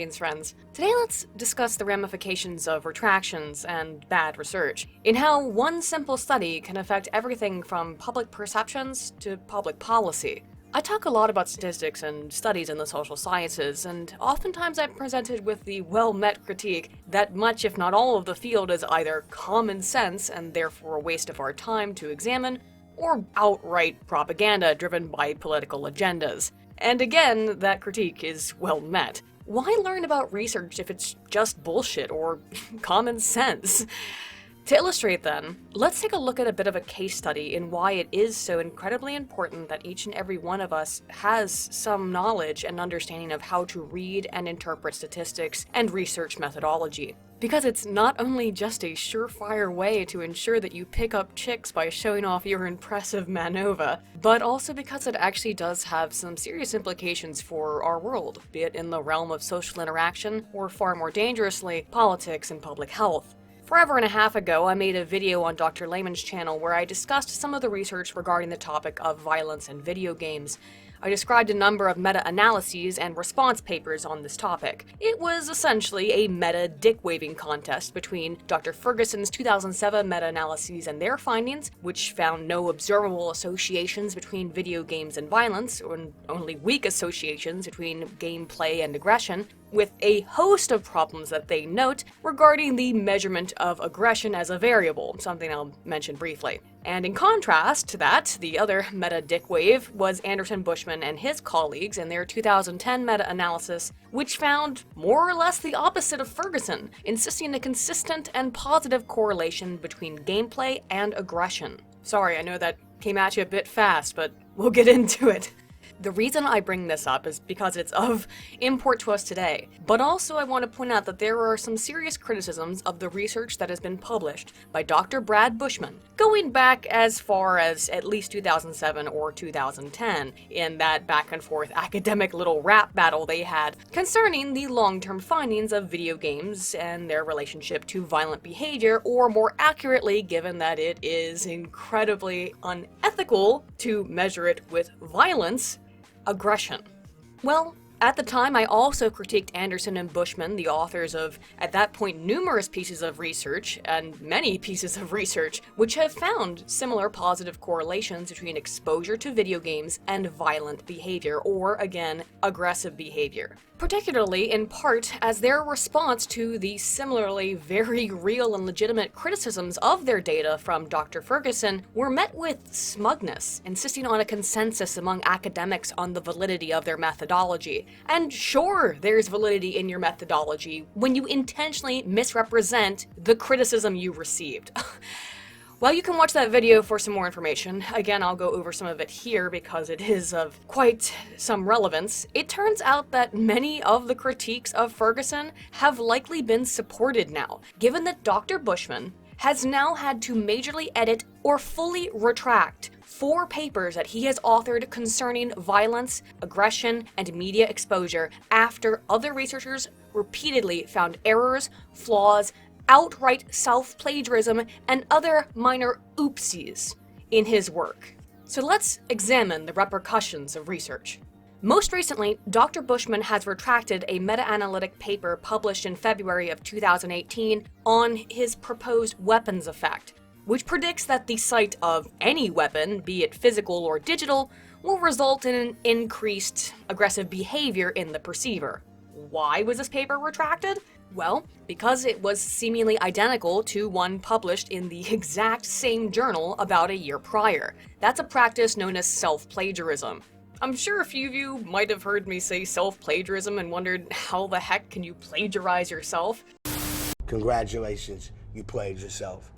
Greetings, friends. Today let's discuss the ramifications of retractions and bad research, in how one simple study can affect everything from public perceptions to public policy. I talk a lot about statistics and studies in the social sciences, and oftentimes I'm presented with the well-met critique that much, if not all, of the field is either common sense and therefore a waste of our time to examine, or outright propaganda driven by political agendas. And again, that critique is well met. Why learn about research if it's just bullshit or common sense? To illustrate then, let's take a look at a bit of a case study in why it is so incredibly important that each and every one of us has some knowledge and understanding of how to read and interpret statistics and research methodology. Because it's not only just a surefire way to ensure that you pick up chicks by showing off your impressive manova, but also because it actually does have some serious implications for our world, be it in the realm of social interaction or, far more dangerously, politics and public health. Forever and a half ago, I made a video on Dr. Lehman's channel where I discussed some of the research regarding the topic of violence in video games. I described a number of meta-analyses and response papers on this topic. It was essentially a meta-dick-waving contest between Dr. Ferguson's 2007 meta-analyses and their findings, which found no observable associations between video games and violence, or only weak associations between gameplay and aggression, with a host of problems that they note regarding the measurement of aggression as a variable, something I'll mention briefly. And in contrast to that, the other meta-dickwave was Anderson, Bushman, and his colleagues in their 2010 meta-analysis, which found more or less the opposite of Ferguson, insisting a consistent and positive correlation between gameplay and aggression. Sorry, I know that came at you a bit fast, but we'll get into it. The reason I bring this up is because it's of import to us today, but also I want to point out that there are some serious criticisms of the research that has been published by Dr. Brad Bushman, going back as far as at least 2007 or 2010, in that back and forth academic little rap battle they had concerning the long-term findings of video games and their relationship to violent behavior, or more accurately, given that it is incredibly unethical to measure it with violence, aggression. Well, at the time, I also critiqued Anderson and Bushman, the authors of, at that point, numerous pieces of research, and many pieces of research, which have found similar positive correlations between exposure to video games and violent behavior, or, again, aggressive behavior. Particularly, in part, as their response to the similarly very real and legitimate criticisms of their data from Dr. Ferguson were met with smugness, insisting on a consensus among academics on the validity of their methodology. And sure, there's validity in your methodology when you intentionally misrepresent the criticism you received. Well, you can watch that video for some more information. Again, I'll go over some of it here because it is of quite some relevance. It turns out that many of the critiques of Ferguson have likely been supported now, given that Dr. Bushman has now had to majorly edit or fully retract 4 papers that he has authored concerning violence, aggression, and media exposure after other researchers repeatedly found errors, flaws, outright self-plagiarism, and other minor oopsies in his work. So let's examine the repercussions of research. Most recently, Dr. Bushman has retracted a meta-analytic paper published in February of 2018 on his proposed weapons effect, which predicts that the sight of any weapon, be it physical or digital, will result in an increased aggressive behavior in the perceiver. Why was this paper retracted? Well, because it was seemingly identical to one published in the exact same journal about a year prior. That's a practice known as self-plagiarism. I'm sure a few of you might have heard me say self-plagiarism and wondered how the heck can you plagiarize yourself? Congratulations, you plagued yourself.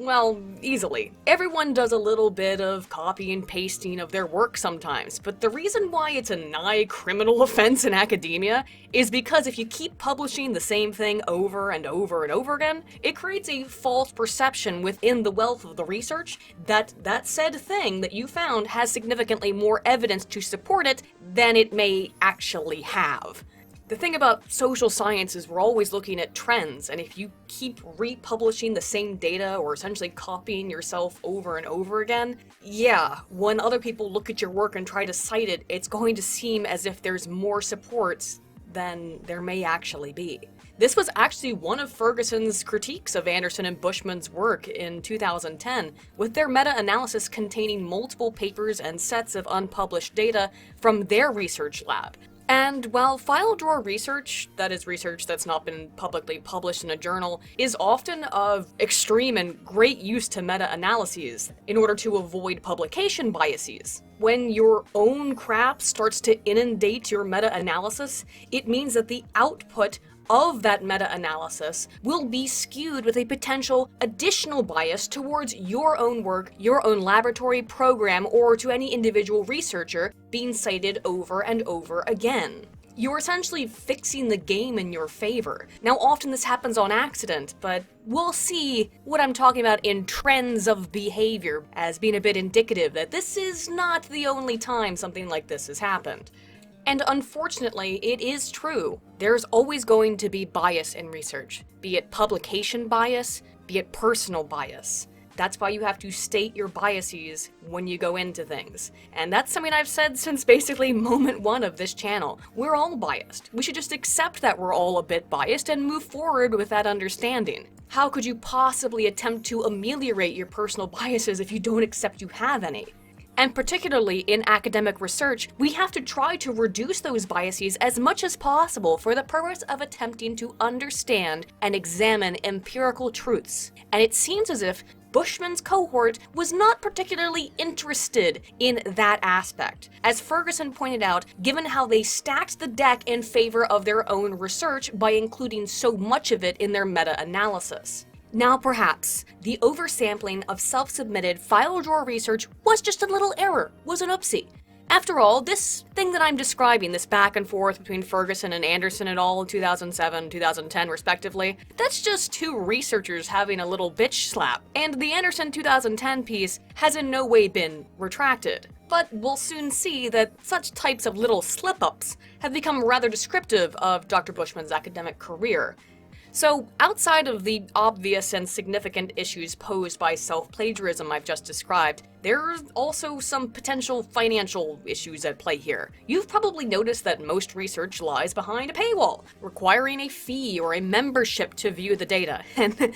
Well, easily. Everyone does a little bit of copy and pasting of their work sometimes, but the reason why it's a nigh criminal offense in academia is because if you keep publishing the same thing over and over and over again, it creates a false perception within the wealth of the research that that said thing that you found has significantly more evidence to support it than it may actually have. The thing about social science is we're always looking at trends, and if you keep republishing the same data or essentially copying yourself over and over again, yeah, when other people look at your work and try to cite it, it's going to seem as if there's more support than there may actually be. This was actually one of Ferguson's critiques of Anderson and Bushman's work in 2010, with their meta-analysis containing multiple papers and sets of unpublished data from their research lab. And while file drawer research, that is research that's not been publicly published in a journal, is often of extreme and great use to meta-analyses in order to avoid publication biases, when your own crap starts to inundate your meta-analysis, it means that the output of that meta-analysis will be skewed with a potential additional bias towards your own work, your own laboratory program, or to any individual researcher being cited over and over again. You're essentially fixing the game in your favor. Now, often this happens on accident, but we'll see what I'm talking about in trends of behavior as being a bit indicative that this is not the only time something like this has happened. And unfortunately, it is true. There's always going to be bias in research, be it publication bias, be it personal bias. That's why you have to state your biases when you go into things. And that's something I've said since basically moment one of this channel. We're all biased. We should just accept that we're all a bit biased and move forward with that understanding. How could you possibly attempt to ameliorate your personal biases if you don't accept you have any? And particularly in academic research, we have to try to reduce those biases as much as possible for the purpose of attempting to understand and examine empirical truths. And it seems as if Bushman's cohort was not particularly interested in that aspect. As Ferguson pointed out, given how they stacked the deck in favor of their own research by including so much of it in their meta-analysis. Now perhaps, the oversampling of self-submitted file drawer research was just a little error, was an oopsie. After all, this thing that I'm describing, this back and forth between Ferguson and Anderson et al. 2007, 2010 respectively, that's just two researchers having a little bitch slap. And the Anderson 2010 piece has in no way been retracted. But we'll soon see that such types of little slip-ups have become rather descriptive of Dr. Bushman's academic career. So, outside of the obvious and significant issues posed by self-plagiarism I've just described, there's also some potential financial issues at play here. You've probably noticed that most research lies behind a paywall, requiring a fee or a membership to view the data. And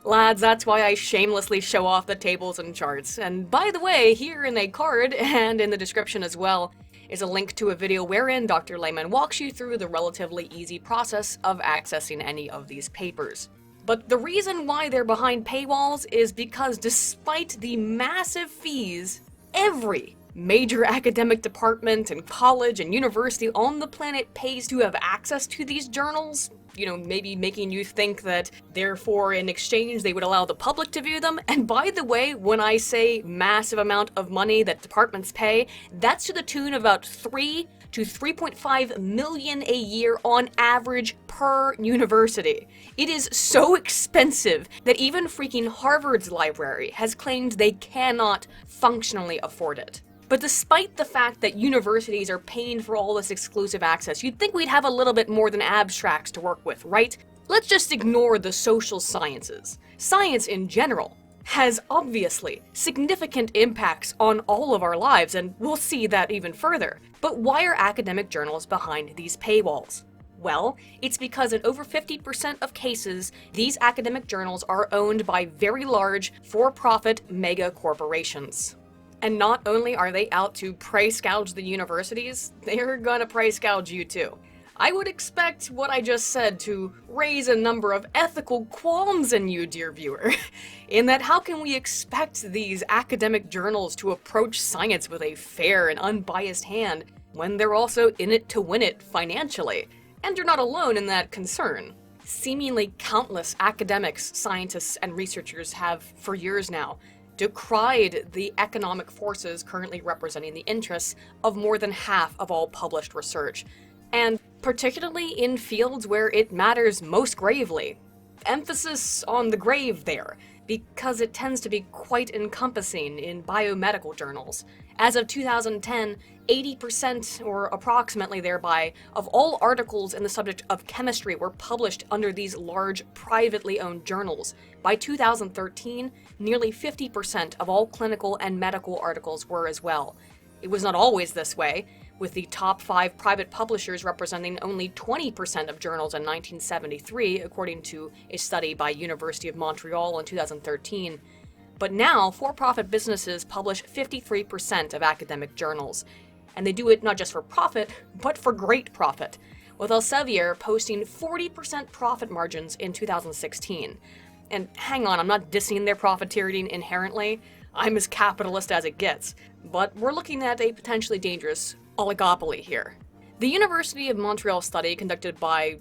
lads, that's why I shamelessly show off the tables and charts. And by the way, here in a card, and in the description as well, is a link to a video wherein Dr. Lehman walks you through the relatively easy process of accessing any of these papers. But the reason why they're behind paywalls is because despite the massive fees, every major academic department and college and university on the planet pays to have access to these journals, you know, maybe making you think that, therefore, in exchange, they would allow the public to view them. And by the way, when I say massive amount of money that departments pay, that's to the tune of about $3 to $3.5 million a year on average per university. It is so expensive that even freaking Harvard's library has claimed they cannot functionally afford it. But despite the fact that universities are paying for all this exclusive access, you'd think we'd have a little bit more than abstracts to work with, right? Let's just ignore the social sciences. Science in general has obviously significant impacts on all of our lives, and we'll see that even further. But why are academic journals behind these paywalls? Well, it's because in over 50% of cases, these academic journals are owned by very large, for-profit mega corporations. And not only are they out to price gouge the universities, they're gonna price gouge you too. I would expect what I just said to raise a number of ethical qualms in you, dear viewer, in that how can we expect these academic journals to approach science with a fair and unbiased hand when they're also in it to win it financially? And you're not alone in that concern. Seemingly countless academics, scientists, and researchers have, for years now, decried the economic forces currently representing the interests of more than half of all published research, and particularly in fields where it matters most gravely. Emphasis on the grave there, because it tends to be quite encompassing in biomedical journals. As of 2010, 80% or approximately thereby of all articles in the subject of chemistry were published under these large privately owned journals. By 2013, nearly 50% of all clinical and medical articles were as well. It was not always this way. with the top 5 private publishers representing only 20% of journals in 1973, according to a study by University of Montreal in 2013. But now, for-profit businesses publish 53% of academic journals. And they do it not just for profit, but for great profit, with Elsevier posting 40% profit margins in 2016. And hang on, I'm not dissing their profiteering inherently. I'm as capitalist as it gets. But we're looking at a potentially dangerous oligopoly here. The University of Montreal study conducted by,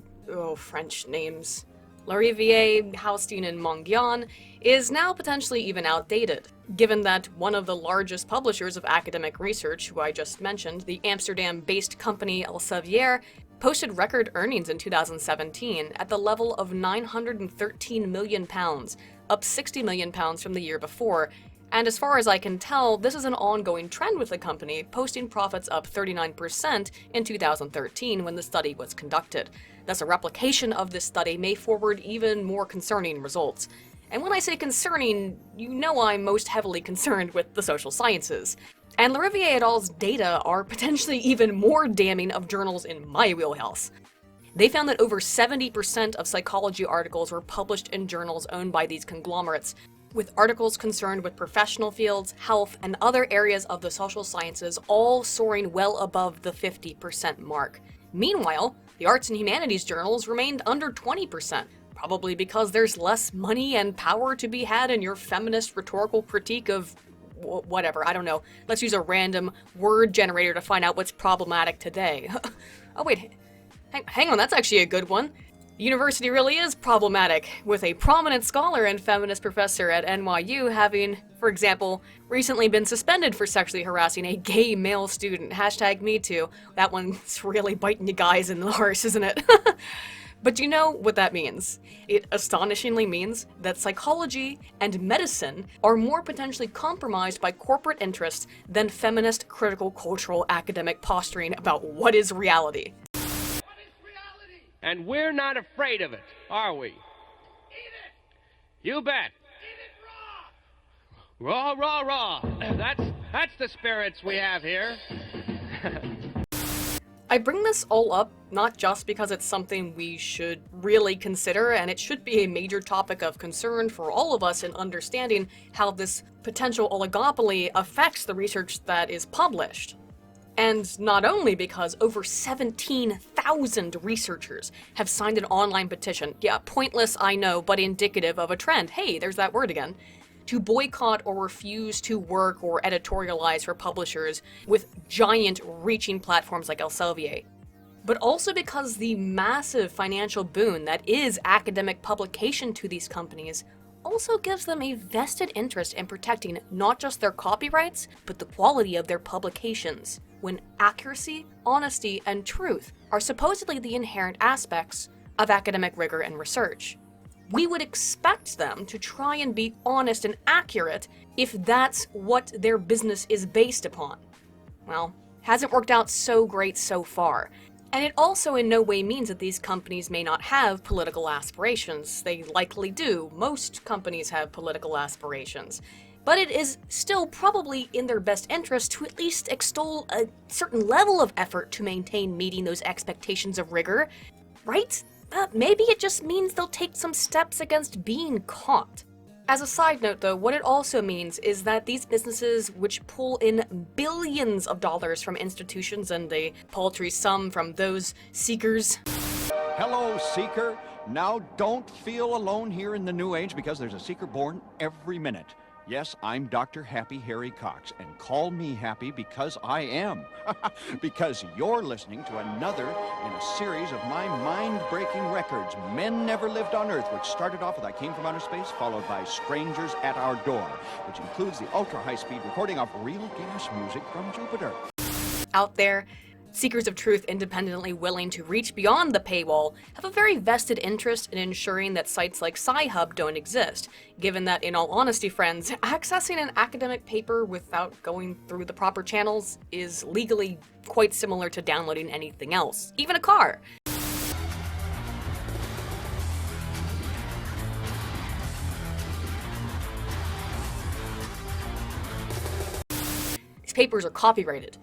French names, Lariviere, Haustein, and Monguian, is now potentially even outdated, given that one of the largest publishers of academic research, who I just mentioned, the Amsterdam-based company Elsevier, posted record earnings in 2017 at the level of £913 million, up £60 million from the year before. And as far as I can tell, this is an ongoing trend with the company, posting profits up 39% in 2013 when the study was conducted. Thus, a replication of this study may forward even more concerning results. And when I say concerning, you know I'm most heavily concerned with the social sciences. And Lariviere et al.'s data are potentially even more damning of journals in my wheelhouse. They found that over 70% of psychology articles were published in journals owned by these conglomerates, with articles concerned with professional fields, health, and other areas of the social sciences all soaring well above the 50% mark. Meanwhile, the arts and humanities journals remained under 20%, probably because there's less money and power to be had in your feminist rhetorical critique of whatever, I don't know. Let's use a random word generator to find out what's problematic today. Oh wait, hang on, that's actually a good one. The university really is problematic, with a prominent scholar and feminist professor at NYU having, for example, recently been suspended for sexually harassing a gay male student. #MeToo. That one's really biting you guys in the arse, isn't it? But do you know what that means? It astonishingly means that psychology and medicine are more potentially compromised by corporate interests than feminist critical cultural academic posturing about what is reality. And we're not afraid of it, are we? Eat it! You bet. Eat it raw! Raw, raw, raw. That's the spirits we have here. I bring this all up not just because it's something we should really consider, and it should be a major topic of concern for all of us in understanding how this potential oligopoly affects the research that is published. And not only because over 17,000 researchers have signed an online petition, yeah, pointless, I know, but indicative of a trend, hey, there's that word again, to boycott or refuse to work or editorialize for publishers with giant reaching platforms like Elsevier. But also because the massive financial boon that is academic publication to these companies also gives them a vested interest in protecting not just their copyrights, but the quality of their publications, when accuracy, honesty, and truth are supposedly the inherent aspects of academic rigor and research. We would expect them to try and be honest and accurate if that's what their business is based upon. Well, hasn't worked out so great so far. And it also in no way means that these companies may not have political aspirations. They likely do. Most companies have political aspirations. But it is still probably in their best interest to at least extol a certain level of effort to maintain meeting those expectations of rigor, right? Maybe it just means they'll take some steps against being caught. As a side note though, what it also means is that these businesses, which pull in billions of dollars from institutions and a paltry sum from those seekers. Hello, seeker. Now don't feel alone here in the new age, because there's a seeker born every minute. Yes, I'm Dr. Happy Harry Cox, and call me happy because I am. Because you're listening to another in a series of my mind-breaking records, Men Never Lived on Earth, which started off with I Came from Outer Space, followed by Strangers at Our Door, which includes the ultra-high-speed recording of real gas music from Jupiter. Out there, seekers of truth independently willing to reach beyond the paywall have a very vested interest in ensuring that sites like Sci-Hub don't exist, given that, in all honesty, friends, accessing an academic paper without going through the proper channels is legally quite similar to downloading anything else, even a car. These papers are copyrighted.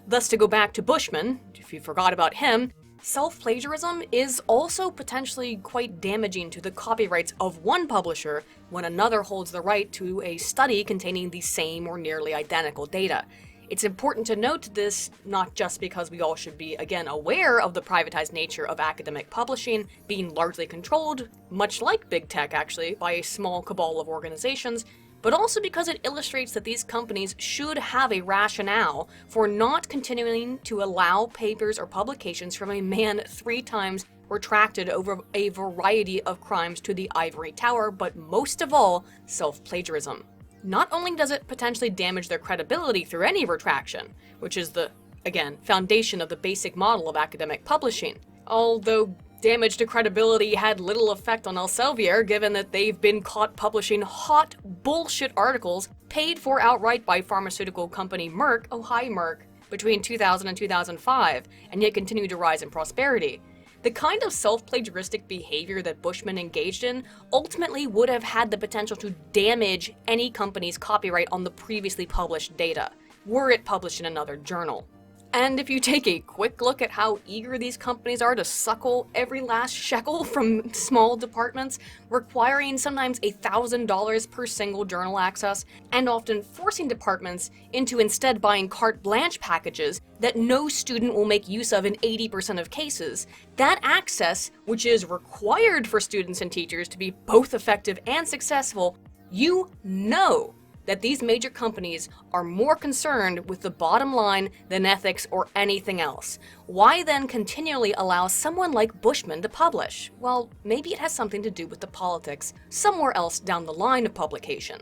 Thus, to go back to Bushman, if you forgot about him, self-plagiarism is also potentially quite damaging to the copyrights of one publisher when another holds the right to a study containing the same or nearly identical data. It's important to note this not just because we all should be, again, aware of the privatized nature of academic publishing being largely controlled, much like big tech actually, by a small cabal of organizations, but also because it illustrates that these companies should have a rationale for not continuing to allow papers or publications from a man 3 times retracted over a variety of crimes to the ivory tower, but most of all, self-plagiarism. Not only does it potentially damage their credibility through any retraction, which is the, again, foundation of the basic model of academic publishing, although damage to credibility had little effect on Elsevier given that they've been caught publishing hot bullshit articles paid for outright by pharmaceutical company Merck, oh hi Merck, between 2000 and 2005, and yet continue to rise in prosperity. The kind of self-plagiaristic behavior that Bushman engaged in ultimately would have had the potential to damage any company's copyright on the previously published data, were it published in another journal. And if you take a quick look at how eager these companies are to suckle every last shekel from small departments, requiring sometimes $1,000 per single journal access, and often forcing departments into instead buying carte blanche packages that no student will make use of in 80% of cases, that access, which is required for students and teachers to be both effective and successful, you know that these major companies are more concerned with the bottom line than ethics or anything else. Why then continually allow someone like Bushman to publish? Well, maybe it has something to do with the politics somewhere else down the line of publication.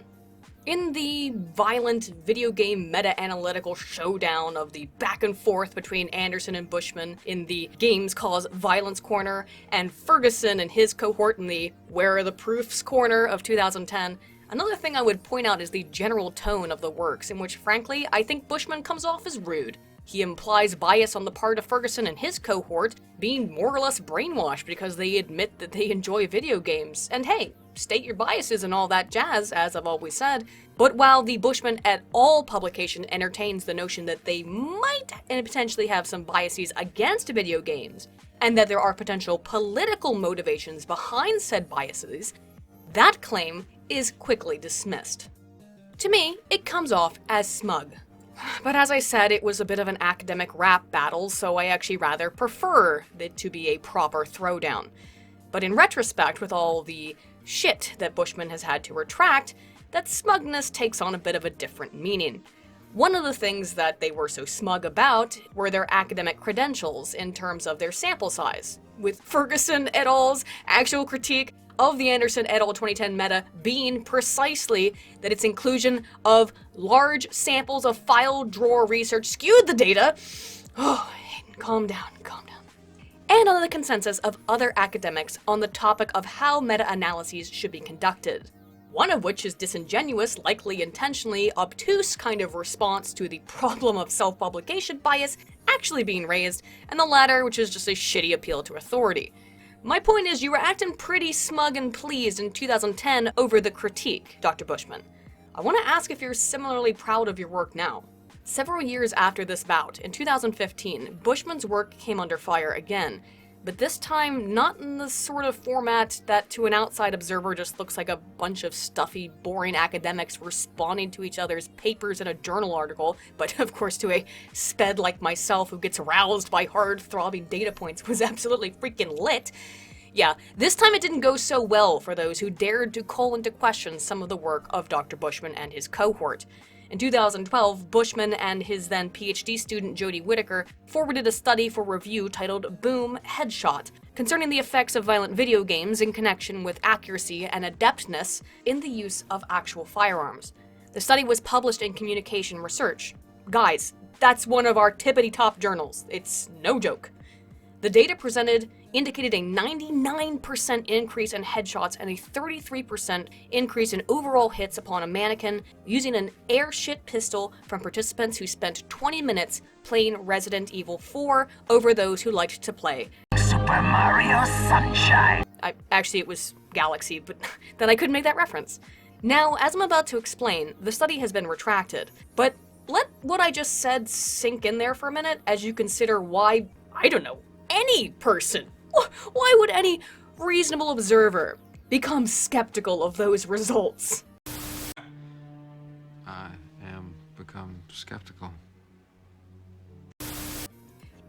In the violent video game meta-analytical showdown of the back and forth between Anderson and Bushman in the Games Cause Violence corner, and Ferguson and his cohort in the Where Are the Proofs corner of 2010, another thing I would point out is the general tone of the works, in which, frankly, I think Bushman comes off as rude. He implies bias on the part of Ferguson and his cohort, being more or less brainwashed because they admit that they enjoy video games. And hey, state your biases and all that jazz, as I've always said. But while the Bushman et al. Publication entertains the notion that they might and potentially have some biases against video games, and that there are potential political motivations behind said biases, that claim is quickly dismissed. To me, it comes off as smug. But as I said, it was a bit of an academic rap battle, so I actually rather prefer it to be a proper throwdown. But in retrospect, with all the shit that Bushman has had to retract, that smugness takes on a bit of a different meaning. One of the things that they were so smug about were their academic credentials in terms of their sample size, with Ferguson et al.'s actual critique of the Anderson et al. 2010 meta being precisely that its inclusion of large samples of file drawer research skewed the data. Oh, calm down, calm down. And on the consensus of other academics on the topic of how meta-analyses should be conducted. One of which is disingenuous, likely intentionally obtuse kind of response to the problem of self-publication bias actually being raised, and the latter, which is just a shitty appeal to authority. My point is, you were acting pretty smug and pleased in 2010 over the critique, Dr. Bushman. I want to ask if you're similarly proud of your work now. Several years after this bout, in 2015, Bushman's work came under fire again, but this time not in the sort of format that to an outside observer just looks like a bunch of stuffy, boring academics responding to each other's papers in a journal article, but of course to a sped like myself who gets aroused by hard-throbbing data points was absolutely freaking lit. Yeah, this time it didn't go so well for those who dared to call into question some of the work of Dr. Bushman and his cohort. In 2012, Bushman and his then PhD student Jody Whittaker forwarded a study for review titled Boom Headshot, concerning the effects of violent video games in connection with accuracy and adeptness in the use of actual firearms. The study was published in Communication Research. Guys, that's one of our tippity-top journals. It's no joke. The data presented indicated a 99% increase in headshots and a 33% increase in overall hits upon a mannequin using an airshit pistol from participants who spent 20 minutes playing Resident Evil 4 over those who liked to play Super Mario Sunshine. Actually, it was Galaxy, but then I couldn't make that reference. Now, as I'm about to explain, the study has been retracted, but let what I just said sink in there for a minute as you consider why, I don't know, any person, why would any reasonable observer become skeptical of those results? I am become skeptical.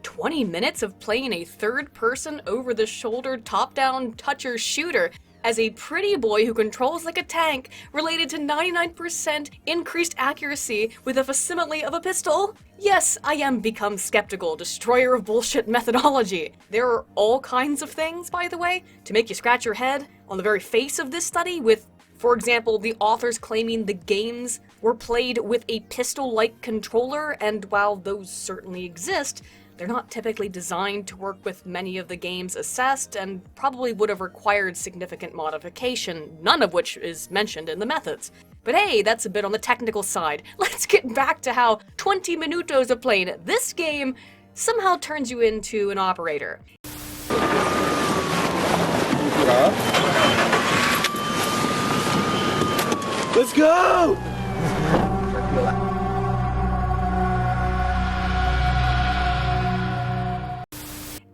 20 minutes of playing a third-person, over-the-shoulder, top-down toucher shooter as a pretty boy who controls like a tank, related to 99% increased accuracy with a facsimile of a pistol? Yes, I am become skeptical, destroyer of bullshit methodology. There are all kinds of things, by the way, to make you scratch your head on the very face of this study, with, for example, the authors claiming the games were played with a pistol-like controller, and while those certainly exist, they're not typically designed to work with many of the games assessed, and probably would have required significant modification, none of which is mentioned in the methods. But hey, that's a bit on the technical side. Let's get back to how 20 minutos of playing this game somehow turns you into an operator. Let's go!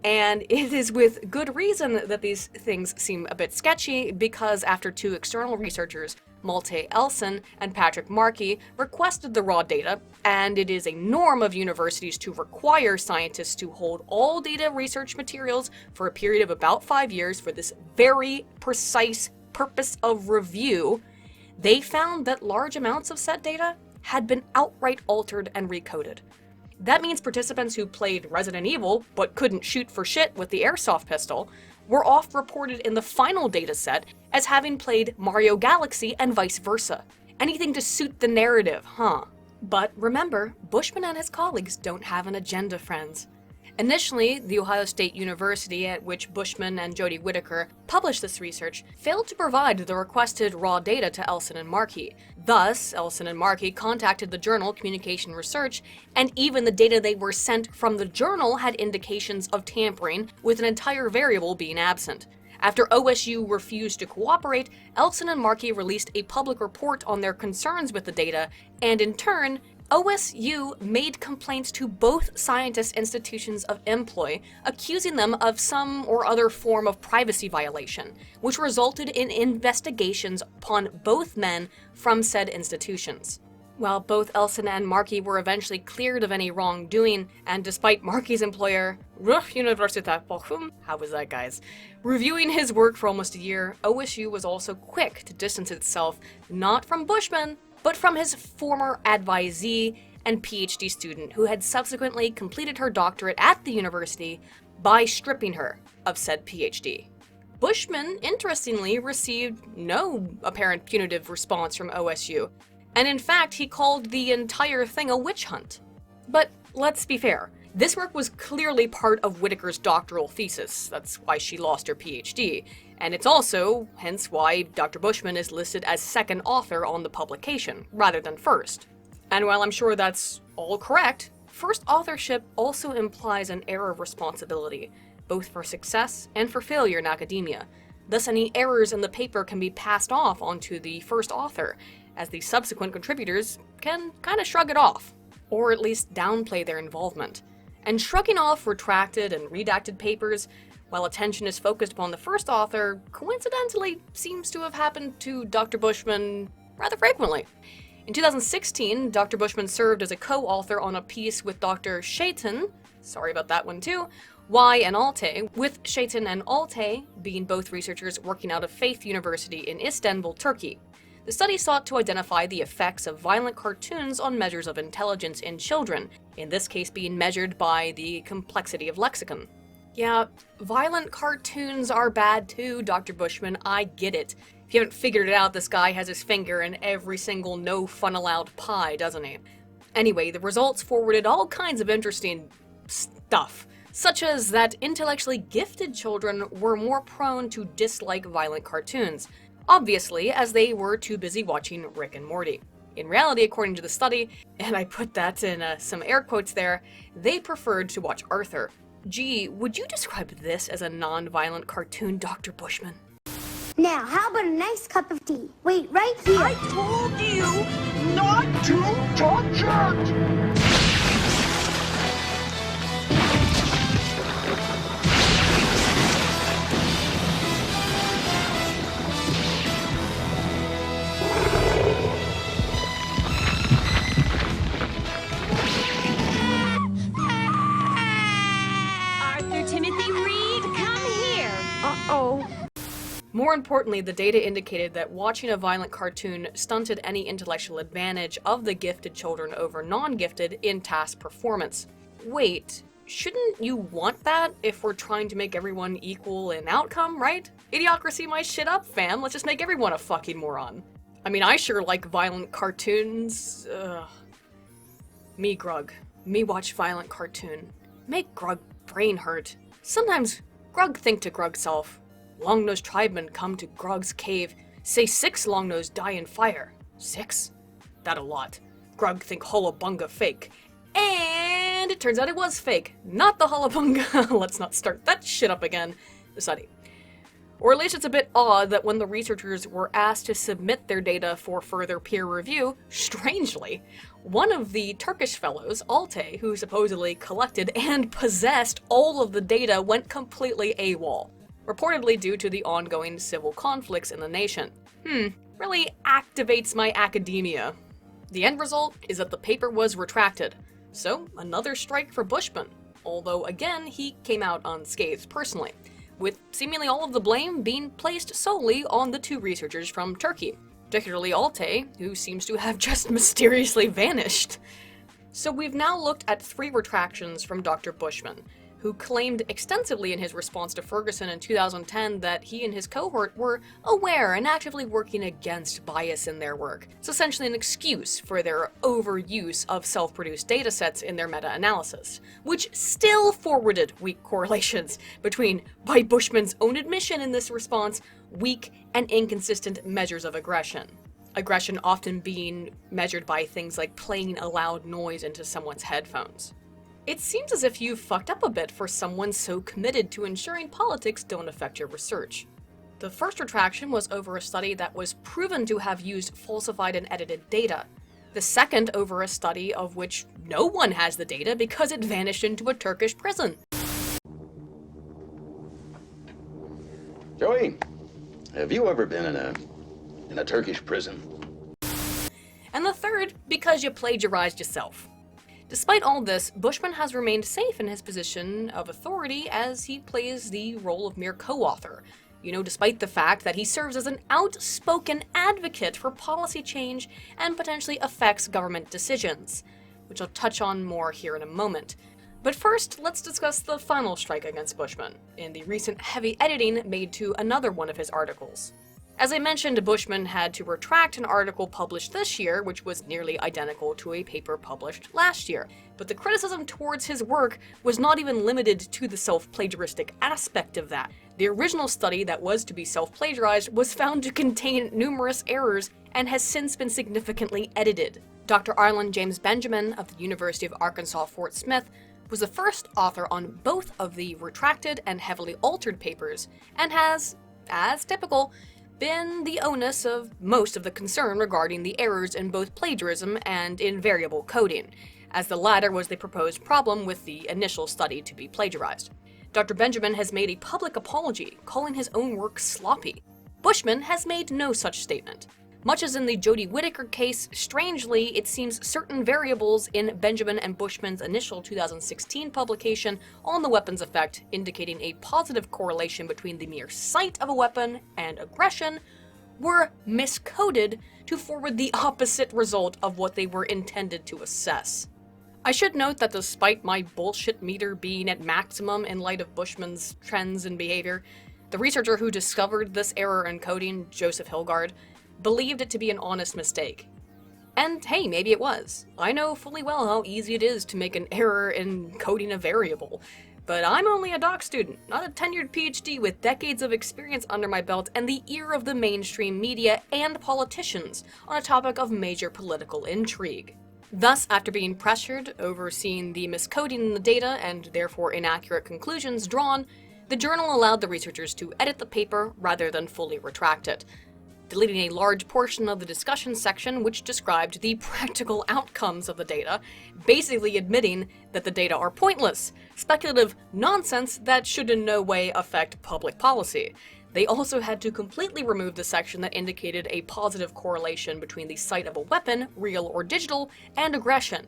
And it is with good reason that these things seem a bit sketchy, because after two external researchers, Malte Elson and Patrick Markey, requested the raw data, and it is a norm of universities to require scientists to hold all data research materials for a period of about 5 years for this very precise purpose of review, they found that large amounts of said data had been outright altered and recoded. That means participants who played Resident Evil, but couldn't shoot for shit with the airsoft pistol, were oft reported in the final dataset as having played Mario Galaxy and vice versa. Anything to suit the narrative, huh? But remember, Bushman and his colleagues don't have an agenda, friends. Initially, the Ohio State University, at which Bushman and Jodie Whittaker published this research, failed to provide the requested raw data to Elson and Markey. Thus, Elson and Markey contacted the journal Communication Research, and even the data they were sent from the journal had indications of tampering, with an entire variable being absent. After OSU refused to cooperate, Elson and Markey released a public report on their concerns with the data, and in turn, OSU made complaints to both scientist institutions of employ, accusing them of some or other form of privacy violation, which resulted in investigations upon both men from said institutions. While both Elson and Markey were eventually cleared of any wrongdoing, and despite Markey's employer, Universität Bochum, how was that, guys, reviewing his work for almost a year, OSU was also quick to distance itself not from Bushman, but from his former advisee and PhD student who had subsequently completed her doctorate at the university by stripping her of said PhD. Bushman, interestingly, received no apparent punitive response from OSU, and in fact, he called the entire thing a witch hunt. But let's be fair, this work was clearly part of Whittaker's doctoral thesis, that's why she lost her PhD, and it's also, hence why Dr. Bushman is listed as second author on the publication, rather than first. And while I'm sure that's all correct, first authorship also implies an air of responsibility, both for success and for failure in academia. Thus, any errors in the paper can be passed off onto the first author, as the subsequent contributors can kind of shrug it off, or at least downplay their involvement. And shrugging off retracted and redacted papers, while attention is focused upon the first author, coincidentally seems to have happened to Dr. Bushman rather frequently. In 2016, Dr. Bushman served as a co-author on a piece with Dr. Şeytan, sorry about that one too, Y and Alte, with Şeytan and Alte being both researchers working out of Faith University in Istanbul, Turkey. The study sought to identify the effects of violent cartoons on measures of intelligence in children, in this case being measured by the complexity of lexicon. Yeah, violent cartoons are bad too, Dr. Bushman, I get it. If you haven't figured it out, this guy has his finger in every single no fun allowed pie, doesn't he? Anyway, the results forwarded all kinds of interesting stuff, such as that intellectually gifted children were more prone to dislike violent cartoons, obviously, as they were too busy watching Rick and Morty. In reality, according to the study, and I put that in some air quotes there, they preferred to watch Arthur. Gee, would you describe this as a non-violent cartoon, Dr. Bushman? Now, how about a nice cup of tea? Wait, right here. I told you not to touch it! Arthur Timothy Reed, come here. Uh-oh. More importantly, the data indicated that watching a violent cartoon stunted any intellectual advantage of the gifted children over non-gifted in task performance. Wait, shouldn't you want that if we're trying to make everyone equal in outcome, right? Idiocracy my shit up, fam. Let's just make everyone a fucking moron. I mean, I sure like violent cartoons. Me grug. Me watch violent cartoon. Make grug brain hurt. Sometimes grug think to grug self. Long-nosed tribemen come to Grog's cave, say 6 long-nosed die in fire. 6? That a lot. Grog think Hullabunga fake. And it turns out it was fake. Not the Hullabunga. Let's not start that shit up again. The study. Or at least it's a bit odd that when the researchers were asked to submit their data for further peer review, strangely, one of the Turkish fellows, Altay, who supposedly collected and possessed all of the data, went completely AWOL. Reportedly due to the ongoing civil conflicts in the nation. Really activates my academia. The end result is that the paper was retracted. So, another strike for Bushman. Although, again, he came out unscathed personally, with seemingly all of the blame being placed solely on the 2 researchers from Turkey, particularly Altay, who seems to have just mysteriously vanished. So we've now looked at 3 retractions from Dr. Bushman, who claimed extensively in his response to Ferguson in 2010 that he and his cohort were aware and actively working against bias in their work. It's essentially an excuse for their overuse of self-produced datasets in their meta-analysis, which still forwarded weak correlations between, by Bushman's own admission in this response, weak and inconsistent measures of aggression. Aggression often being measured by things like playing a loud noise into someone's headphones. It seems as if you've fucked up a bit for someone so committed to ensuring politics don't affect your research. The first retraction was over a study that was proven to have used falsified and edited data. The second over a study of which no one has the data because it vanished into a Turkish prison. Joey, have you ever been in a Turkish prison? And the third because you plagiarized yourself. Despite all this, Bushman has remained safe in his position of authority as he plays the role of mere co-author, despite the fact that he serves as an outspoken advocate for policy change and potentially affects government decisions, which I'll touch on more here in a moment. But first, let's discuss the final strike against Bushman, in the recent heavy editing made to another one of his articles. As I mentioned, Bushman had to retract an article published this year, which was nearly identical to a paper published last year. But the criticism towards his work was not even limited to the self-plagiaristic aspect of that. The original study that was to be self-plagiarized was found to contain numerous errors and has since been significantly edited. Dr. Arlen James Benjamin of the University of Arkansas Fort Smith was the first author on both of the retracted and heavily altered papers, and has, as typical, been the onus of most of the concern regarding the errors in both plagiarism and in variable coding, as the latter was the proposed problem with the initial study to be plagiarized. Dr. Benjamin has made a public apology, calling his own work sloppy. Bushman has made no such statement. Much as in the Jodie Whittaker case, strangely, it seems certain variables in Benjamin and Bushman's initial 2016 publication on the weapon's effect, indicating a positive correlation between the mere sight of a weapon and aggression, were miscoded to forward the opposite result of what they were intended to assess. I should note that despite my bullshit meter being at maximum in light of Bushman's trends and behavior, the researcher who discovered this error in coding, Joseph Hilgard, believed it to be an honest mistake. And hey, maybe it was. I know fully well how easy it is to make an error in coding a variable. But I'm only a doc student, not a tenured PhD with decades of experience under my belt and the ear of the mainstream media and politicians on a topic of major political intrigue. Thus, after being pressured over seeing the miscoding in the data and therefore inaccurate conclusions drawn, The journal allowed the researchers to edit the paper rather than fully retract it, deleting a large portion of the discussion section which described the practical outcomes of the data, basically admitting that the data are pointless, speculative nonsense that should in no way affect public policy. They also had to completely remove the section that indicated a positive correlation between the sight of a weapon, real or digital, and aggression.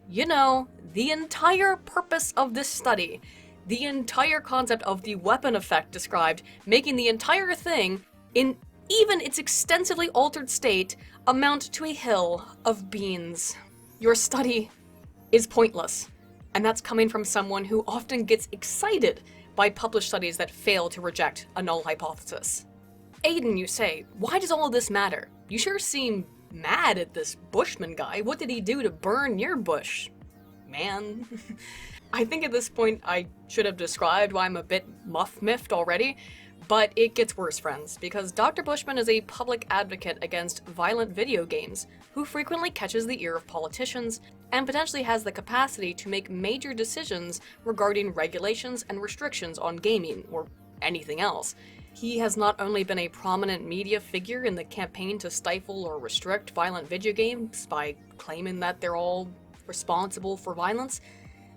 You know, the entire purpose of this study, the entire concept of the weapon effect described, making the entire thing, in even its extensively altered state, amount to a hill of beans. Your study is pointless, and that's coming from someone who often gets excited by published studies that fail to reject a null hypothesis. Aiden, you say, why does all of this matter? You sure seem mad at this Bushman guy. What did he do to burn your bush, man? I think at this point I should have described why I'm a bit miffed already, but it gets worse, friends, because Dr. Bushman is a public advocate against violent video games who frequently catches the ear of politicians and potentially has the capacity to make major decisions regarding regulations and restrictions on gaming, or anything else. He has not only been a prominent media figure in the campaign to stifle or restrict violent video games by claiming that they're all responsible for violence,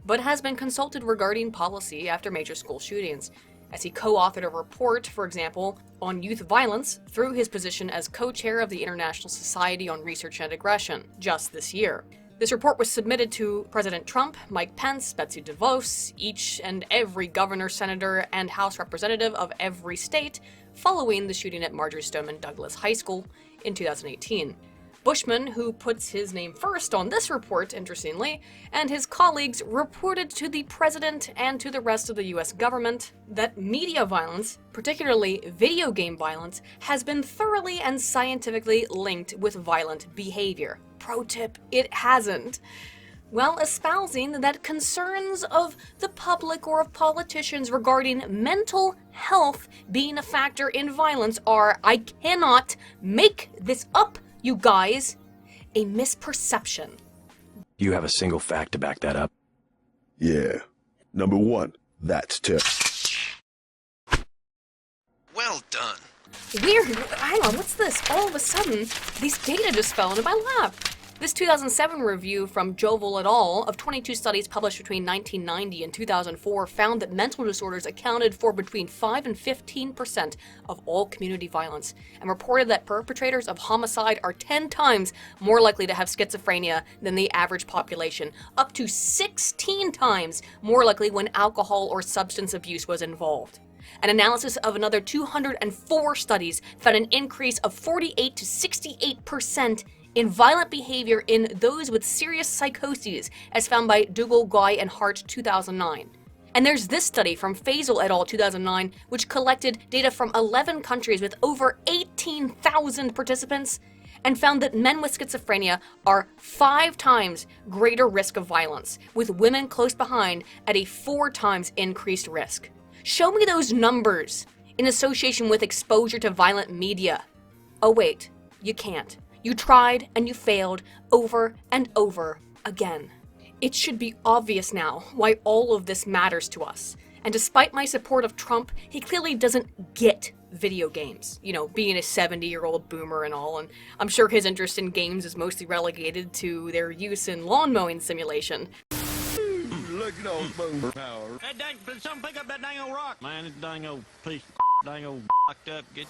but has been consulted regarding policy after major school shootings, as he co-authored a report, for example, on youth violence through his position as co-chair of the International Society on Research and Aggression just this year. This report was submitted to President Trump, Mike Pence, Betsy DeVos, each and every governor, senator, and House representative of every state following the shooting at Marjory Stoneman Douglas High School in 2018. Bushman, who puts his name first on this report, interestingly, and his colleagues reported to the president and to the rest of the US government that media violence, particularly video game violence, has been thoroughly and scientifically linked with violent behavior. Pro tip, it hasn't. While espousing that concerns of the public or of politicians regarding mental health being a factor in violence are, I cannot make this up, you guys, a misperception. You have a single fact to back that up? Yeah. Number one, that's tip. Well done. Weird. Hang on, what's this? All of a sudden, these data just fell into my lap. This 2007 review from Jovel et al. Of 22 studies published between 1990 and 2004 found that mental disorders accounted for between 5 and 15% of all community violence, and reported that perpetrators of homicide are 10 times more likely to have schizophrenia than the average population, up to 16 times more likely when alcohol or substance abuse was involved. An analysis of another 204 studies found an increase of 48 to 68% in violent behavior in those with serious psychoses, as found by Dougal, Guy, and Hart 2009. And there's this study from Faisal et al. 2009, which collected data from 11 countries with over 18,000 participants, and found that men with schizophrenia are 5 times greater risk of violence, with women close behind at a 4 times increased risk. Show me those numbers in association with exposure to violent media. Oh wait, you can't. You tried and you failed over and over again. It should be obvious now why all of this matters to us. And despite my support of Trump, he clearly doesn't get video games. You know, being a 70-year-old boomer and all, and I'm sure his interest in games is mostly relegated to their use in lawn mowing simulation. Look at those boomer power. Hey, dang, something pick up that dang old rock. Man, this dang old piece of dang old fucked up. Get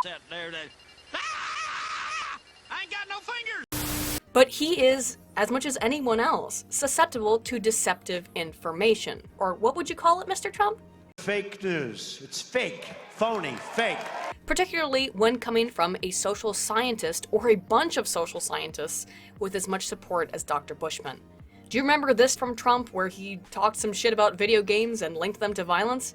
out there. I ain't got no fingers! But he is, as much as anyone else, susceptible to deceptive information. Or what would you call it, Mr. Trump? Fake news. It's fake. Phony. Fake. Particularly when coming from a social scientist or a bunch of social scientists with as much support as Dr. Bushman. Do you remember this from Trump, where he talked some shit about video games and linked them to violence?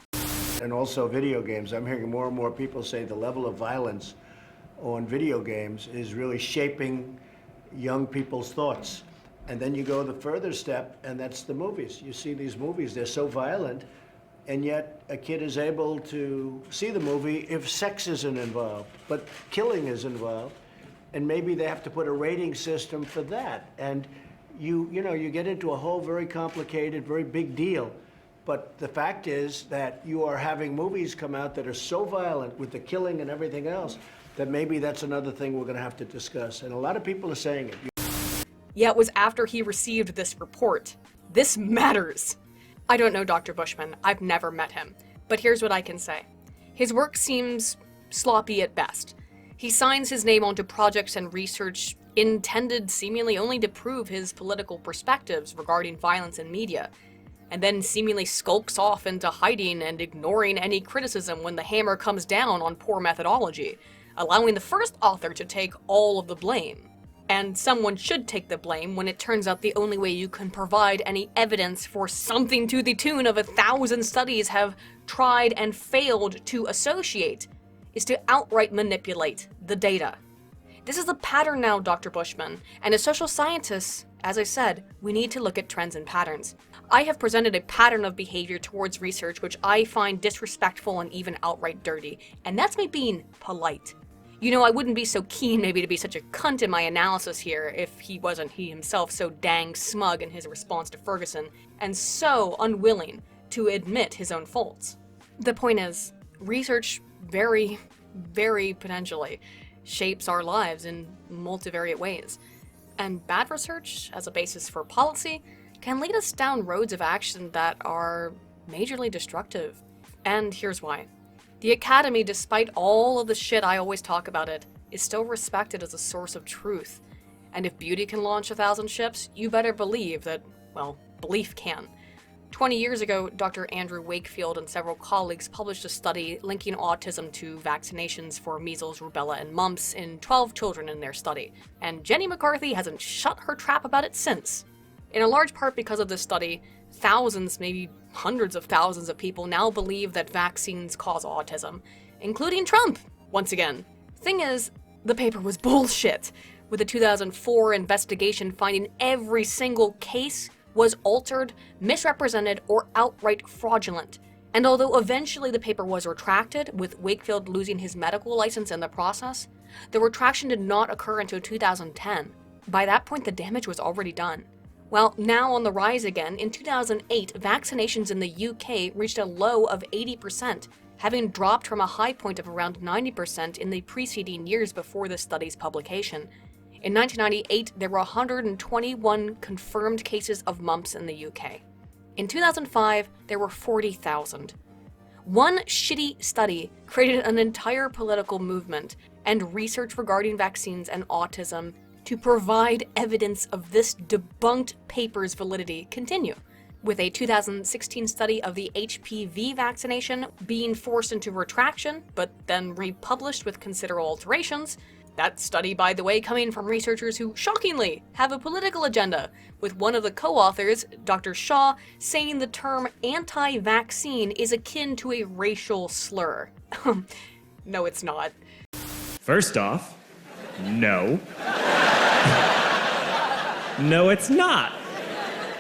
And also video games. I'm hearing more and more people say the level of violence on video games is really shaping young people's thoughts. And then you go the further step, and that's the movies. You see these movies, they're so violent, and yet a kid is able to see the movie if sex isn't involved, but killing is involved, and maybe they have to put a rating system for that. And you know, you get into a whole very complicated, very big deal But the fact is that you are having movies come out that are so violent with the killing and everything else that maybe that's another thing we're going to have to discuss. And a lot of people are saying it. Yeah, it was after he received this report. This matters. I don't know Dr. Bushman. I've never met him. But here's what I can say. His work seems sloppy at best. He signs his name onto projects and research intended seemingly only to prove his political perspectives regarding violence in media, and then seemingly skulks off into hiding and ignoring any criticism when the hammer comes down on poor methodology, allowing the first author to take all of the blame. And someone should take the blame when it turns out the only way you can provide any evidence for something to the tune of 1,000 studies have tried and failed to associate is to outright manipulate the data. This is a pattern now, Dr. Bushman, and as social scientists, as I said, we need to look at trends and patterns. I have presented a pattern of behavior towards research which I find disrespectful and even outright dirty, and that's me being polite. You know, I wouldn't be so keen maybe to be such a cunt in my analysis here if he wasn't he himself so dang smug in his response to Ferguson, and so unwilling to admit his own faults. The point is, research very, very potentially shapes our lives in multivariate ways, and bad research as a basis for policy can lead us down roads of action that are majorly destructive. And here's why. The Academy, despite all of the shit I always talk about it, is still respected as a source of truth. And if beauty can launch 1,000 ships, you better believe that, well, belief can. 20 years ago, Dr. Andrew Wakefield and several colleagues published a study linking autism to vaccinations for measles, rubella, and mumps in 12 children in their study. And Jenny McCarthy hasn't shut her trap about it since. In a large part because of this study, thousands, maybe hundreds of thousands of people now believe that vaccines cause autism, including Trump, once again. Thing is, the paper was bullshit, with a 2004 investigation finding every single case was altered, misrepresented, or outright fraudulent. And although eventually the paper was retracted, with Wakefield losing his medical license in the process, the retraction did not occur until 2010. By that point, the damage was already done. Well, now on the rise again, in 2008, vaccinations in the UK reached a low of 80%, having dropped from a high point of around 90% in the preceding years before the study's publication. In 1998, there were 121 confirmed cases of mumps in the UK. In 2005, there were 40,000. One shitty study created an entire political movement and research regarding vaccines and autism to provide evidence of this debunked paper's validity continue, with a 2016 study of the HPV vaccination being forced into retraction, but then republished with considerable alterations. That study, by the way, coming from researchers who, shockingly, have a political agenda, with one of the co-authors, Dr. Shaw, saying the term anti-vaccine is akin to a racial slur. No, it's not. First off, no. No, it's not.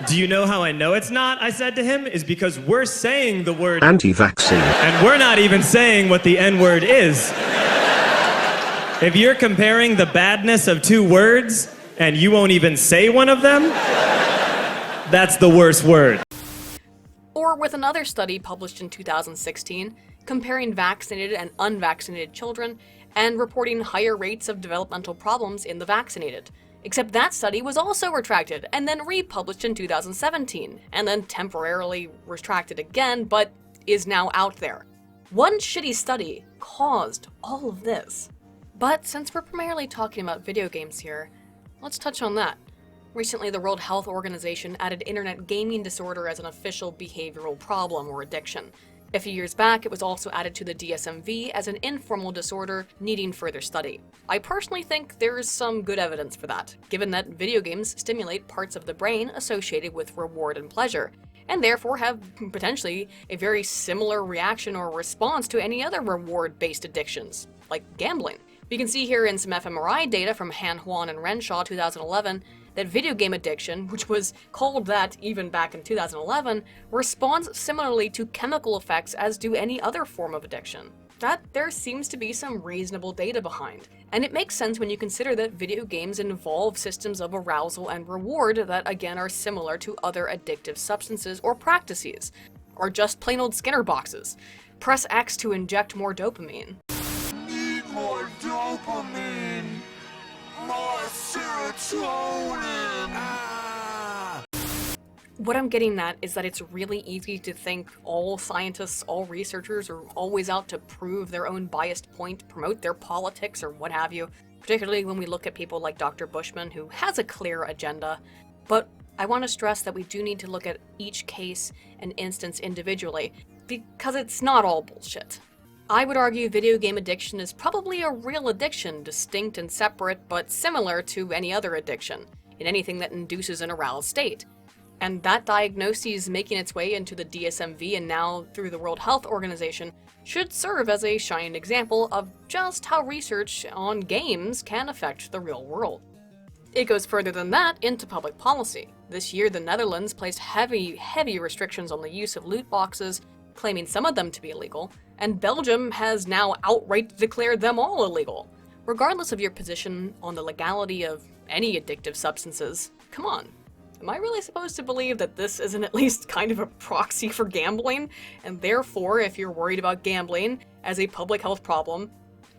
Do you know how I know it's not? I said to him, is because we're saying the word anti-vaccine. And we're not even saying what the N-word is. If you're comparing the badness of two words and you won't even say one of them, that's the worst word. Or with another study published in 2016, comparing vaccinated and unvaccinated children and reporting higher rates of developmental problems in the vaccinated. Except that study was also retracted and then republished in 2017, and then temporarily retracted again, but is now out there. One shitty study caused all of this. But since we're primarily talking about video games here, let's touch on that. Recently, the World Health Organization added internet gaming disorder as an official behavioral problem or addiction. A few years back, it was also added to the DSM-V as an informal disorder needing further study. I personally think there is some good evidence for that, given that video games stimulate parts of the brain associated with reward and pleasure, and therefore have potentially a very similar reaction or response to any other reward-based addictions, like gambling. We can see here in some fMRI data from Han Huan and Renshaw 2011 that video game addiction, which was called that even back in 2011, responds similarly to chemical effects as do any other form of addiction. That there seems to be some reasonable data behind. And it makes sense when you consider that video games involve systems of arousal and reward that again are similar to other addictive substances or practices. are just plain old Skinner boxes. Press X to inject more dopamine. Need more dopamine. More serotonin. What I'm getting at is that it's really easy to think all scientists, all researchers are always out to prove their own biased point, promote their politics or what have you, particularly when we look at people like Dr. Bushman, who has a clear agenda. But I want to stress that we do need to look at each case and instance individually, because it's not all bullshit. I would argue video game addiction is probably a real addiction, distinct and separate, but similar to any other addiction, in anything that induces an aroused state. And that diagnosis making its way into the DSMV and now through the World Health Organization should serve as a shining example of just how research on games can affect the real world. It goes further than that into public policy. This year, the Netherlands placed heavy restrictions on the use of loot boxes, claiming some of them to be illegal, and Belgium has now outright declared them all illegal. Regardless of your position on the legality of any addictive substances, come on. Am I really supposed to believe that this isn't at least kind of a proxy for gambling? And therefore, if you're worried about gambling as a public health problem,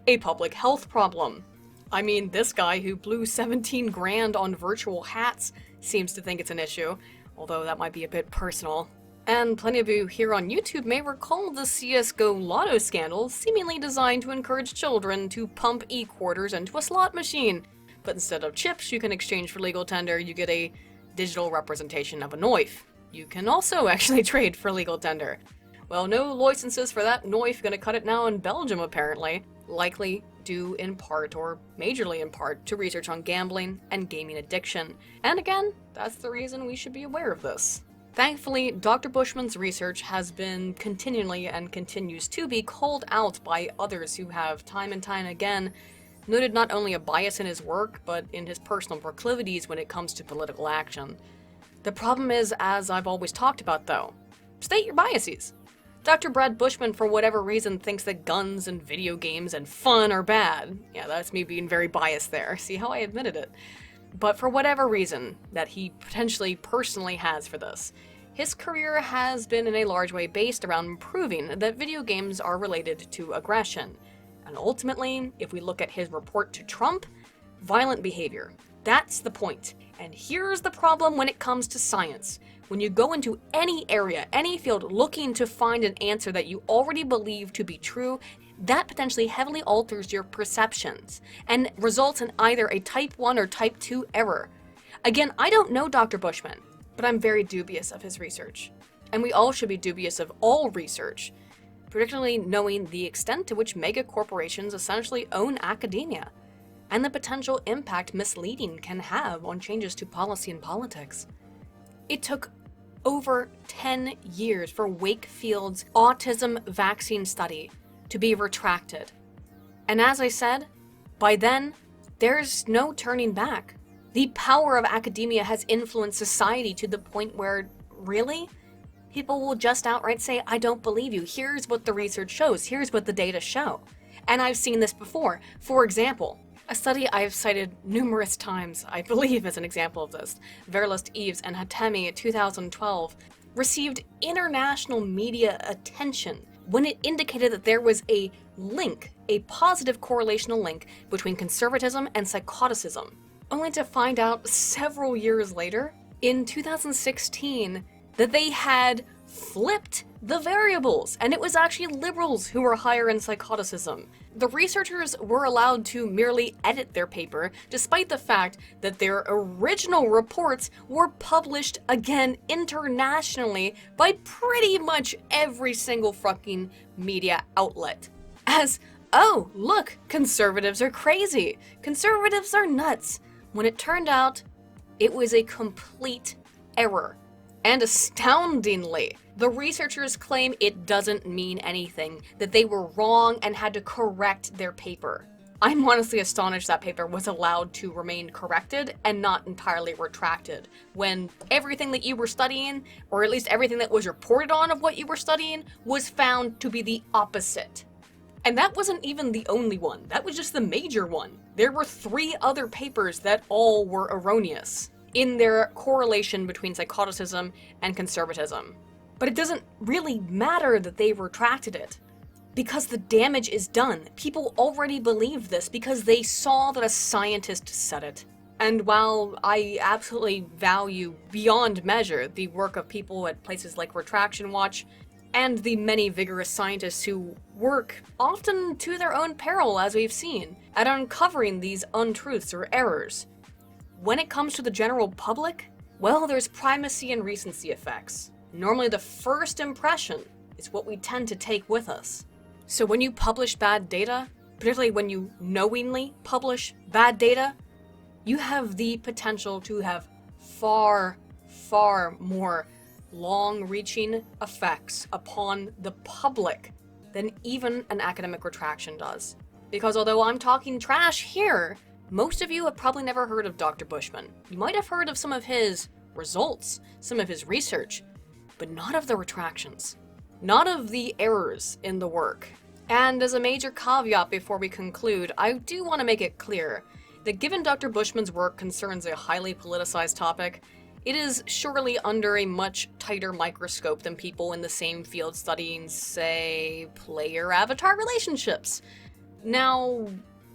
a public health problem. I mean, this guy who blew 17 grand on virtual hats seems to think it's an issue, although that might be a bit personal. And plenty of you here on YouTube may recall the CSGO lotto scandal, seemingly designed to encourage children to pump e-quarters into a slot machine. But instead of chips you can exchange for legal tender, you get a digital representation of a knife. You can also actually trade for legal tender. Well, no licenses for that knife, gonna cut it now in Belgium apparently, likely due in part, or majorly in part, to research on gambling and gaming addiction. And again, that's the reason we should be aware of this. Thankfully, Dr. Bushman's research has been continually and continues to be called out by others who have time and time again noted not only a bias in his work, but in his personal proclivities when it comes to political action. The problem is, as I've always talked about though, state your biases. Dr. Brad Bushman, for whatever reason, thinks that guns and video games and fun are bad. Yeah, that's me being very biased there. See how I admitted it? But for whatever reason that he potentially personally has for this, his career has been in a large way based around proving that video games are related to aggression. And ultimately, if we look at his report to Trump, violent behavior. That's the point. And here's the problem when it comes to science. When you go into any area, any field, looking to find an answer that you already believe to be true, that potentially heavily alters your perceptions and results in either a type 1 or type 2 error. Again, I don't know Dr. Bushman, but I'm very dubious of his research. And we all should be dubious of all research, particularly knowing the extent to which mega corporations essentially own academia, and the potential impact misleading can have on changes to policy and politics. It took over 10 years for Wakefield's autism vaccine study to be retracted. And as I said, by then, there's no turning back. The power of academia has influenced society to the point where, really? People will just outright say, I don't believe you. Here's what the research shows. Here's what the data show. And I've seen this before. For example, a study I've cited numerous times, I believe as an example of this, Verlust Eves and Hatemi 2012, received international media attention when it indicated that there was a link, a positive correlational link between conservatism and psychoticism, only to find out several years later, in 2016, that they had flipped the variables, and it was actually liberals who were higher in psychoticism. The researchers were allowed to merely edit their paper, despite the fact that their original reports were published again internationally by pretty much every single fucking media outlet. As, oh, look, conservatives are crazy. Conservatives are nuts. When it turned out, it was a complete error. And astoundingly, the researchers claim it doesn't mean anything, that they were wrong and had to correct their paper. I'm honestly astonished that paper was allowed to remain corrected and not entirely retracted, when everything that you were studying, or at least everything that was reported on of what you were studying, was found to be the opposite. And that wasn't even the only one, that was just the major one. There were 3 other papers that all were erroneous in their correlation between psychoticism and conservatism. But it doesn't really matter that they've retracted it, because the damage is done. People already believe this because they saw that a scientist said it. And while I absolutely value beyond measure the work of people at places like Retraction Watch, and the many vigorous scientists who work, often to their own peril as we've seen, at uncovering these untruths or errors, when it comes to the general public, well, there's primacy and recency effects. Normally the first impression is what we tend to take with us. So when you publish bad data, particularly when you knowingly publish bad data, you have the potential to have far, far more long-reaching effects upon the public than even an academic retraction does. Because although I'm talking trash here, most of you have probably never heard of Dr. Bushman. You might have heard of some of his results, some of his research, but not of the retractions. Not of the errors in the work. And as a major caveat before we conclude, I do want to make it clear that given Dr. Bushman's work concerns a highly politicized topic, it is surely under a much tighter microscope than people in the same field studying, say, player-avatar relationships. Now,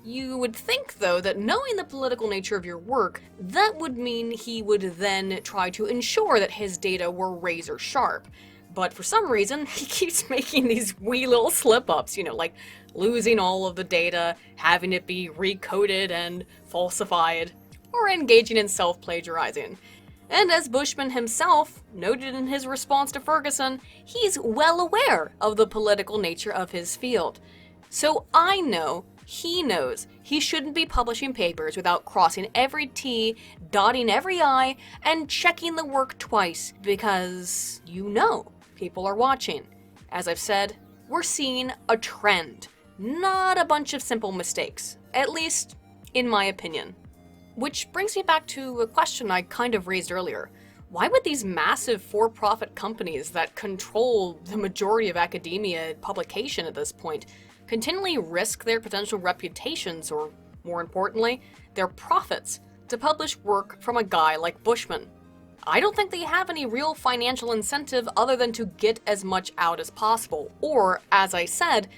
you would think, though, that knowing the political nature of your work, that would mean he would then try to ensure that his data were razor sharp. But for some reason, he keeps making these wee little slip-ups, you know, like losing all of the data, having it be recoded and falsified, or engaging in self-plagiarizing. And as Bushman himself noted in his response to Ferguson, he's well aware of the political nature of his field. So I know he knows he shouldn't be publishing papers without crossing every T, dotting every I, and checking the work twice, because you know people are watching. As I've said, we're seeing a trend, not a bunch of simple mistakes, at least in my opinion. Which brings me back to a question I kind of raised earlier. Why would these massive for-profit companies that control the majority of academia publication at this point continually risk their potential reputations, or more importantly, their profits, to publish work from a guy like Bushman? I don't think they have any real financial incentive other than to get as much out as possible, or, as I said,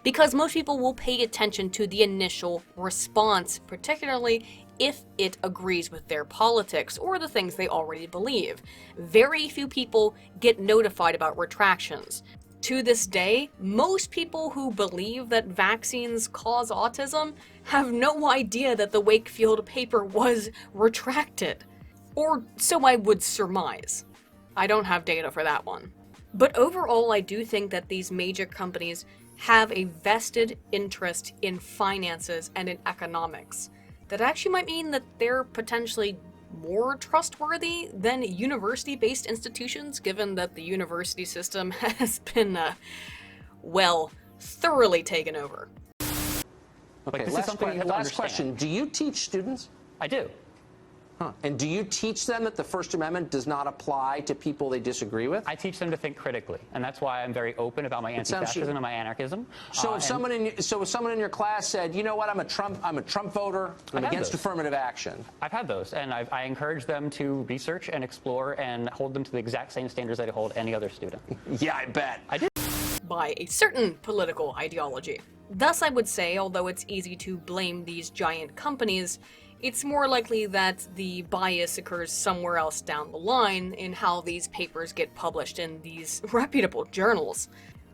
because most people will pay attention to the initial response, particularly if it agrees with their politics or the things they already believe. Very few people get notified about retractions. To this day, most people who believe that vaccines cause autism have no idea that the Wakefield paper was retracted. Or so I would surmise. I don't have data for that one. But overall, I do think that these major companies have a vested interest in finances and in economics. That actually might mean that they're potentially more trustworthy than university-based institutions, given that the university system has been, well, thoroughly taken over. Okay, last question. Do you teach students? I do. Huh. And do you teach them that the First Amendment does not apply to people they disagree with? I teach them to think critically, and that's why I'm very open about my anti-fascism and my anarchism. So if someone in your class said, you know what, I'm a Trump voter, I'm against affirmative action. I've had those, and I encourage them to research and explore and hold them to the exact same standards that I hold any other student. Yeah, I bet. I did. By a certain political ideology. Thus, I would say, although it's easy to blame these giant companies, it's more likely that the bias occurs somewhere else down the line in how these papers get published in these reputable journals.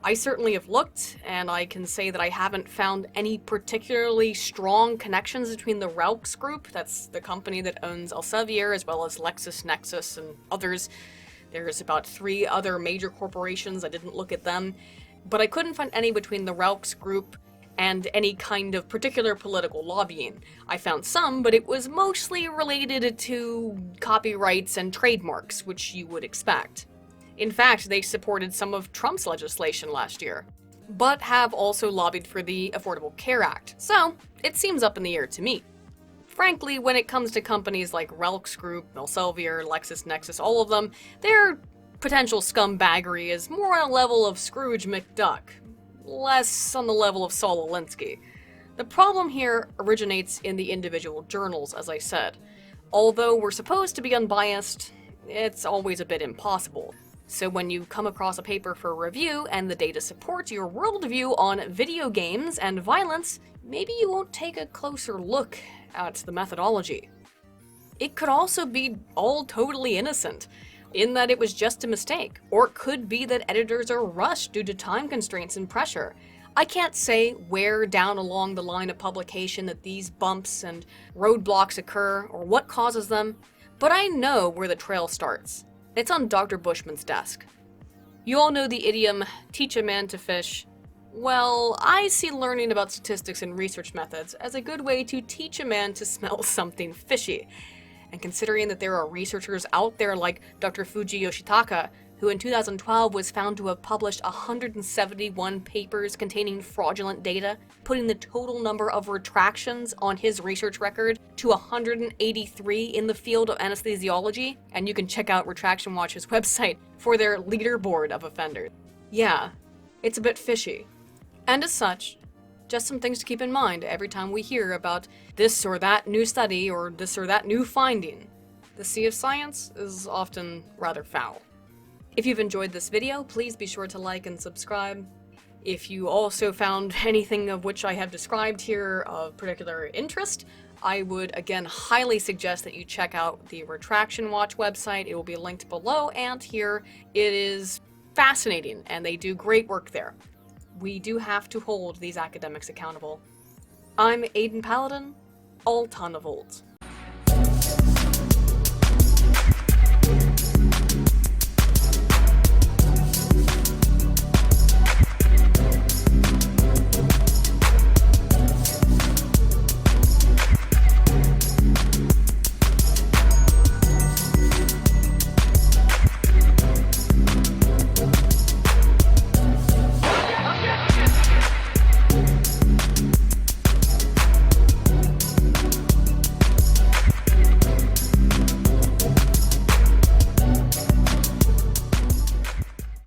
I certainly have looked, and I can say that I haven't found any particularly strong connections between the Raux Group, that's the company that owns Elsevier, as well as LexisNexis and others. There's about 3 other major corporations, I didn't look at them, but I couldn't find any between the Raux Group and any kind of particular political lobbying. I found some, but it was mostly related to copyrights and trademarks, which you would expect. In fact, they supported some of Trump's legislation last year, but have also lobbied for the Affordable Care Act, so it seems up in the air to me. Frankly, when it comes to companies like Raux Group, Elsevier, LexisNexis, all of them, their potential scumbaggery is more on a level of Scrooge McDuck, less on the level of Saul Alinsky. The problem here originates in the individual journals, as I said. Although we're supposed to be unbiased, it's always a bit impossible. So when you come across a paper for review and the data supports your worldview on video games and violence, maybe you won't take a closer look at the methodology. It could also be all totally innocent, in that it was just a mistake, or it could be that editors are rushed due to time constraints and pressure. I can't say where down along the line of publication that these bumps and roadblocks occur, or what causes them, but I know where the trail starts. It's on Dr. Bushman's desk. You all know the idiom, teach a man to fish. Well, I see learning about statistics and research methods as a good way to teach a man to smell something fishy. And considering that there are researchers out there like Dr. Fuji Yoshitaka, who in 2012 was found to have published 171 papers containing fraudulent data, putting the total number of retractions on his research record to 183 in the field of anesthesiology, and you can check out Retraction Watch's website for their leaderboard of offenders. Yeah, it's a bit fishy. And as such, just some things to keep in mind every time we hear about this or that new study or this or that new finding. The sea of science is often rather foul. If you've enjoyed this video, please be sure to like and subscribe. If you also found anything of which I have described here of particular interest, I would again highly suggest that you check out the Retraction Watch website. It will be linked below and here. It is fascinating and they do great work there. We do have to hold these academics accountable. I'm Aiden Paladin, all ton of olds.